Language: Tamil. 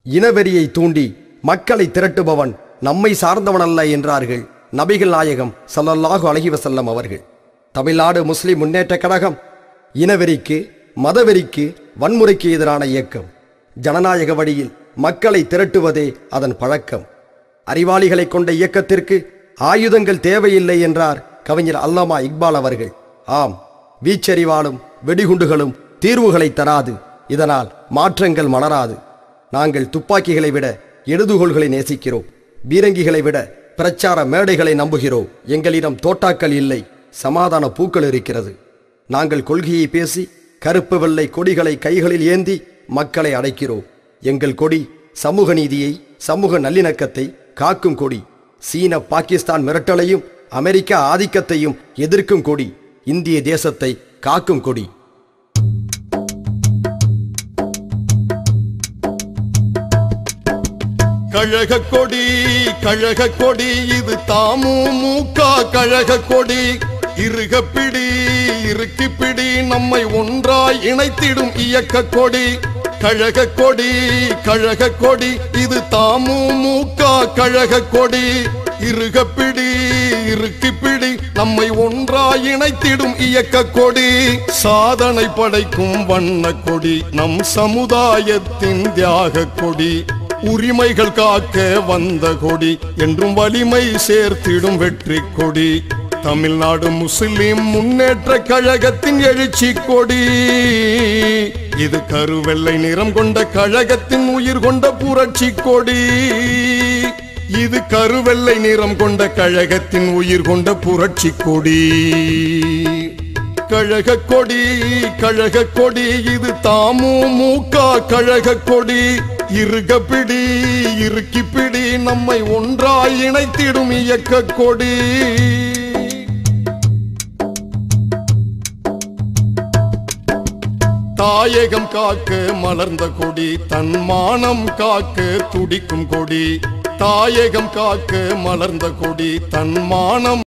இனவெறியை தூண்டி மக்களை திரட்டுபவன் நம்மை சார்ந்தவனல்ல என்றார்கள் நபிகள் நாயகம் ஸல்லல்லாஹு அலைஹி வஸல்லம் அவர்கள். தமிழ்நாடு முஸ்லிம் முன்னேற்றக் கழகம் இனவெறிக்கு, மதவெறிக்கு, வன்முறைக்கு எதிரான இயக்கம். ஜனநாயக வழியில் மக்களை திரட்டுவதே அதன் பழக்கம். அறிவாளிகளை கொண்ட இயக்கத்திற்கு ஆயுதங்கள் தேவையில்லை என்றார் கவிஞர் அல்லாமா இக்பால் அவர்கள். ஆம், வீச்செறிவாலும் வெடிகுண்டுகளும் தீர்வுகளை தராது. இதனால் மாற்றங்கள் மலராது. நாங்கள் துப்பாக்கிகளை விட எழுதுகோள்களை நேசிக்கிறோம். பீரங்கிகளை விட பிரச்சார மேடைகளை நம்புகிறோம். எங்களிடம் தோட்டாக்கள் இல்லை, சமாதான பூக்கள் இருக்கிறது. நாங்கள் கொள்கையை பேசி கருப்பு வெள்ளை கொடிகளை கைகளில் ஏந்தி மக்களை அடைக்கிறோம். எங்கள் கொடி சமூக நீதியை, சமூக நல்லிணக்கத்தை காக்கும் கொடி. சீன பாகிஸ்தான் மிரட்டலையும் அமெரிக்க ஆதிக்கத்தையும் எதிர்க்கும் கொடி. இந்திய தேசத்தை காக்கும் கொடி. கழக கொடி, கழக கொடி, இது தமுமுக கழக கொடி. இருக பிடி, இறுக்கி பிடி, நம்மை ஒன்றாய் இணைத்திடும் இயக்க கொடி. கழக கொடி, கழக கொடி, இது தமுமுக கழக கொடி. இருக பிடி, இறுக்கி பிடி, நம்மை ஒன்றாய் இணைத்திடும் இயக்க கொடி. சாதனை படைக்கும் வண்ண கொடி, நம் சமுதாயத்தின் தியாக கொடி. உரிமைகள் காக்க வந்த கொடி, என்றும் வலிமை சேர்த்திடும் வெற்றி கொடி. தமிழ்நாடு முஸ்லிம் முன்னேற்ற கழகத்தின் எழுச்சி கொடி. இது கருவெள்ளை நிறம் கொண்ட கழகத்தின் உயிர் கொண்ட புரட்சி கொடி. இது கருவெள்ளை நிறம் கொண்ட கழகத்தின் உயிர் கொண்ட புரட்சி கொடி. கழக கொடி, கழக கொடி, இது தமுமுக கழக கொடி. இருக பிடி, இறுக்கி பிடி, நம்மை ஒன்றாய் இணைத்திடும் இயக்க கொடி. தாயகம் காக்க மலர்ந்த கொடி, தன் மானம் காக்க துடிக்கும் கொடி. தாயகம் காக்க மலர்ந்த கொடி, தன் மானம்